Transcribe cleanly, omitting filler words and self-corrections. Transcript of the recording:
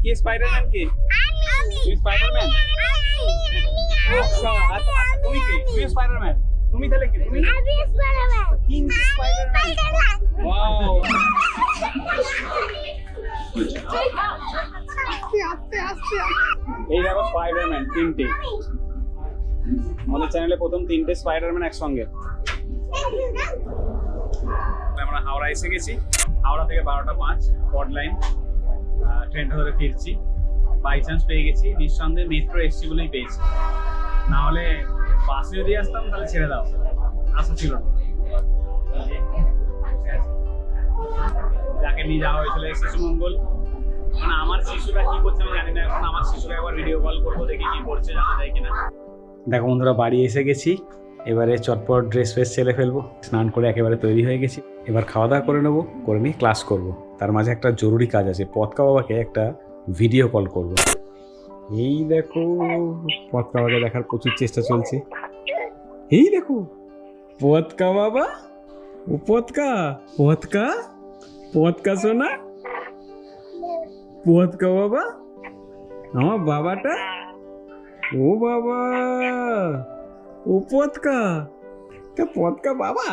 কে Spiderman কে? তুমি Spiderman? তুমি কে? তুমি স্পাইডারম্যান? তুমি তাহলে কে? তুমি তিনটে স্পাইডারম্যান। ওয়াও, এই দেখো স্পাইডারম্যান তিনটে। আমাদের চ্যানেলে প্রথম তিনটে স্পাইডারম্যান একসঙ্গে। আমরা হাওড়া এসে গেছি। হাওড়া থেকে 12:05 স্পট লাইন ট্রেনটা ধরে ফিরছি। বাই চান্স পেয়ে গেছি, নিঃসন্দেহে মেট্রো এসছি বলেই পেয়েছি, না হলে বাসে যদি আসতাম তাহলে ছেড়ে দাও, আশা ছিল না। যাকে নিয়ে যাওয়া হয়েছিল শিশু মঙ্গল, মানে আমার শিশুরা কি করছে আমি জানি না, এখন আমার শিশুরা একবার ভিডিও কল করবো, দেখি কি করছে, জানা যায় কিনা। দেখো বন্ধুরা, বাড়ি এসে গেছি। এবারে চটপট ড্রেস ফ্রেস ছেলে ফেলবো, স্নান করে একেবারে তৈরি হয়ে গেছি। এবার খাওয়া দাওয়া করে নেবো, করে নিয়ে ক্লাস করব। তার মাঝে একটা জরুরি কাজ আছে, পতকা বাবাকে একটা ভিডিও কল করব। এই দেখো পতকা বাবাকে দেখার প্রচুর চেষ্টা চলছে। এই দেখো পতকা বাবা, ও পতকা, পতকা, পতকা শোনা, পতকা বাবা, আমার বাবাটা, ও বাবা, ও পতকা, তা পতকা বাবা।